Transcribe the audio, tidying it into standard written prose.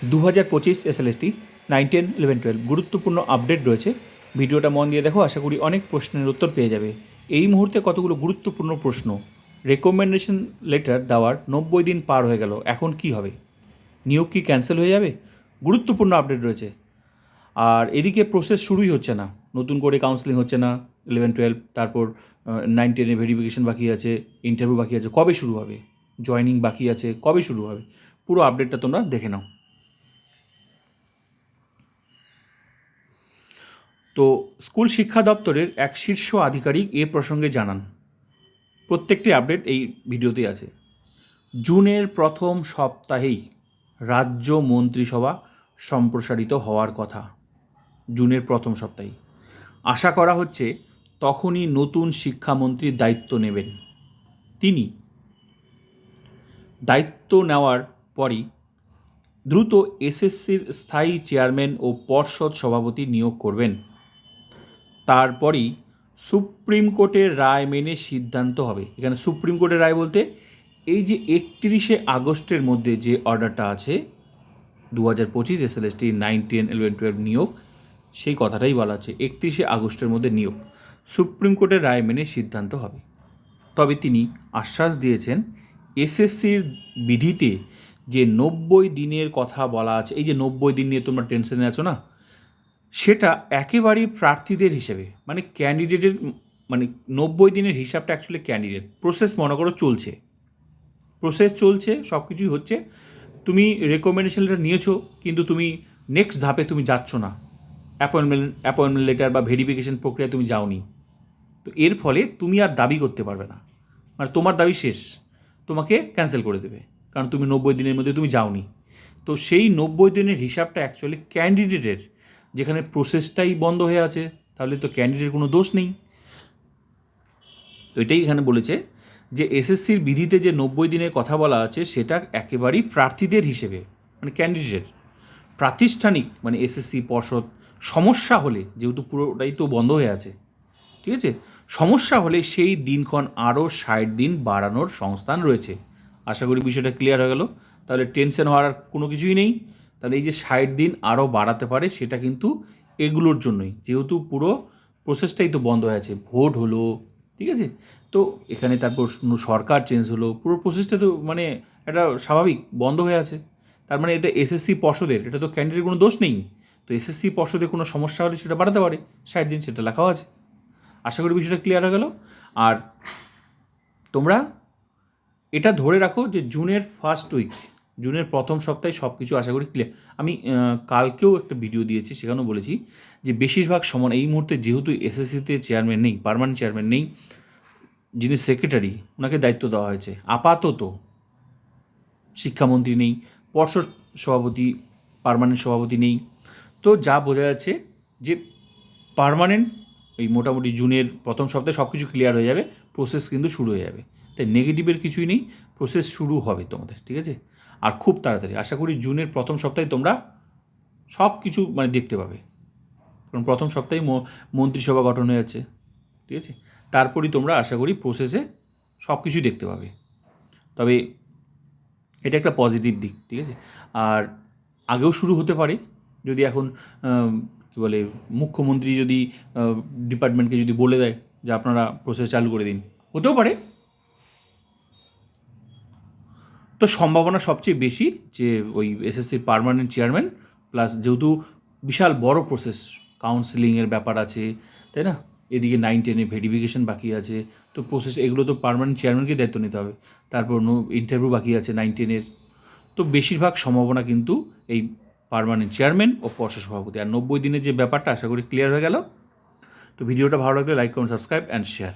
2025 SLST 9, 10, 11, 12 গুরুত্বপূর্ণ update রয়েছে। ভিডিওটা মন দিয়ে দেখো, আশা করি অনেক প্রশ্নের উত্তর পেয়ে যাবে। এই মুহূর্তে কতগুলো গুরুত্বপূর্ণ প্রশ্ন। রেকমেন্ডেশন লেটার দেওয়ার 90 দিন পার হয়ে গেল, এখন কি হবে? নিয়োগ কি ক্যান্সেল হয়ে যাবে? গুরুত্বপূর্ণ আপডেট রয়েছে। আর এদিকে প্রসেস শুরুই হচ্ছে না, নতুন করে কাউন্সেলিং হচ্ছে না। 11, 12, তারপর 9, 10 ভেরিফিকেশন বাকি আছে, ইন্টারভিউ বাকি আছে, কবে শুরু হবে? জয়নিং বাকি আছে, কবে শুরু হবে? পুরো আপডেটটা তোমরা দেখে নাও। তো স্কুল শিক্ষা দপ্তরের এক শীর্ষ আধিকারিক এ প্রসঙ্গে জানান, প্রত্যেকটি আপডেট এই ভিডিওতে আছে। জুনের প্রথম সপ্তাহেই রাজ্য মন্ত্রিসভা সম্প্রসারিত হওয়ার কথা। জুনের প্রথম সপ্তাহেই আশা করা হচ্ছে তখনই নতুন শিক্ষামন্ত্রী দায়িত্ব নেবেন। তিনি দায়িত্ব নেওয়ার পরই দ্রুত এসএসসির স্থায়ী চেয়ারম্যান ও পর্ষদ সভাপতি নিয়োগ করবেন। তারপরই সুপ্রিম কোর্টের রায় মেনে সিদ্ধান্ত হবে। এখানে সুপ্রিম কোর্টের রায় বলতে এই যে 31শে আগস্টের মধ্যে যে অর্ডারটা আছে 2025 এসএলএসটি 9, 10, 11, 12 নিয়োগ, সেই কথাটাই বলা আছে 31শে আগস্টের মধ্যে নিয়োগ। সুপ্রিম কোর্টের রায় মেনে সিদ্ধান্ত হবে। তবে তিনি আশ্বাস দিয়েছেন এসএসসির বিধিতে যে 90 দিনের কথা বলা আছে, এই যে 90 দিন নিয়ে তোমরা টেনশনে আছো না, সেটা একেবারেই প্রার্থীদের হিসেবে, মানে ক্যান্ডিডেটের, মানে 90 দিনের হিসাবটা অ্যাকচুয়ালি ক্যান্ডিডেট। প্রসেস মনে করো চলছে, সব কিছুই হচ্ছে, তুমি রেকমেন্ডেশন লেটার নিয়েছো, কিন্তু তুমি নেক্সট ধাপে তুমি যাচ্ছ না, অ্যাপয়েন্টমেন্ট লেটার বা ভেরিফিকেশন প্রক্রিয়ায় তুমি যাওনি। তো এর ফলে তুমি আর দাবি করতে পারবে না, মানে তোমার দাবি শেষ, তোমাকে ক্যান্সেল করে দেবে, কারণ তুমি 90 দিনের মধ্যে তুমি যাওনি। তো সেই 90 দিনের হিসাবটা অ্যাকচুয়ালি ক্যান্ডিডেটের, যেখানে প্রসেসটাই বন্ধ হয়ে আছে, তাহলে তো ক্যান্ডিডেটের কোনো দোষ নেই। তো এটাই এখানে বলেছে যে এসএসসির বিধিতে যে 90 দিনের কথা বলা আছে সেটা একেবারেই প্রার্থীদের হিসেবে, মানে ক্যান্ডিডেট। প্রাতিষ্ঠানিক মানে এসএসসি পর্ষদ সমস্যা হলে, যেহেতু পুরোটাই তো বন্ধ হয়ে আছে, ঠিক আছে, সমস্যা হলে সেই দিনক্ষণ আরও 60 দিন বাড়ানোর সংস্থান রয়েছে। আশা করি বিষয়টা ক্লিয়ার হয়ে গেল। তাহলে টেনশন হওয়ার কোনো কিছুই নেই। তাহলে এই যে 60 দিন আরও বাড়াতে পারে, সেটা কিন্তু এগুলোর জন্যই, যেহেতু পুরো প্রসেসটাই তো বন্ধ হয়ে আছে, ভোট হলো, ঠিক আছে, তো এখানে তারপর সরকার চেঞ্জ হলো, পুরো প্রসেসটা তো মানে এটা স্বাভাবিক বন্ধ হয়ে আছে। তার মানে এটা এসএসসি পর্ষদের, এটা তো ক্যান্ডিডেটের কোনো দোষ নেই। তো এসএসসি পর্ষদে কোনো সমস্যা হলে সেটা বাড়াতে পারে 60 দিন, সেটা লেখাও আছে। আশা করি বিষয়টা ক্লিয়ার হয়ে গেল। আর তোমরা এটা ধরে রাখো যে জুনের ফার্স্ট উইক, জুনের প্রথম সপ্তাহে সব কিছু আশা করি ক্লিয়ার। আমি কালকেও একটা ভিডিও দিয়েছি, সেখানেও বলেছি যে বেশিরভাগ সময় এই মুহূর্তে যেহেতু এসএসসিতে চেয়ারম্যান নেই, পার্মানেন্ট চেয়ারম্যান নেই, যিনি সেক্রেটারি ওনাকে দায়িত্ব দেওয়া হয়েছে। আপাতত শিক্ষামন্ত্রী নেই, পর্ষদ সভাপতি, পার্মানেন্ট সভাপতি নেই। তো যা বোঝা যাচ্ছে যে পার্মানেন্ট এই মোটামুটি জুনের প্রথম সপ্তাহে সব কিছু ক্লিয়ার হয়ে যাবে, প্রসেস কিন্তু শুরু হয়ে যাবে। তাই নেগেটিভের কিছুই নেই, প্রসেস শুরু হবে তোমাদের, ঠিক আছে। আর খুব তাড়াতাড়ি আশা করি জুনের প্রথম সপ্তাহে তোমরা সব কিছু মানে দেখতে পাবে, কারণ প্রথম সপ্তাহে মন্ত্রিসভা গঠন হয়ে যাচ্ছে, ঠিক আছে। তারপরই তোমরা আশা করি প্রসেসে সব কিছুই দেখতে পাবে। তবে এটা একটা পজিটিভ দিক, ঠিক আছে। আর আগেও শুরু হতে পারে, যদি এখন কী বলে মুখ্যমন্ত্রী যদি ডিপার্টমেন্টকে যদি বলে দেয় যে আপনারা প্রসেস চালু করে দিন, হতেও পারে। তো সম্ভাবনা সবচেয়ে বেশি যে ওই এসএসসির পার্মানেন্ট চেয়ারম্যান, প্লাস যেহেতু বিশাল বড় প্রসেস, কাউন্সিলিংয়ের ব্যাপার আছে, তাই না, এদিকে 9, 10 ভেরিফিকেশন বাকি আছে, তো প্রসেস এগুলো তো পার্মানেন্ট চেয়ারম্যানকে দায়িত্ব নিতে হবে। তারপর ইন্টারভিউ বাকি আছে 9, 10। তো বেশিরভাগ সম্ভাবনা কিন্তু এই পার্মানেন্ট চেয়ারম্যান ও পর্ষদ সভাপতি। আর 90 দিনের যে ব্যাপারটা আশা করি ক্লিয়ার হয়ে গেল। তো ভিডিওটা ভালো লাগলে like, comment, subscribe and share.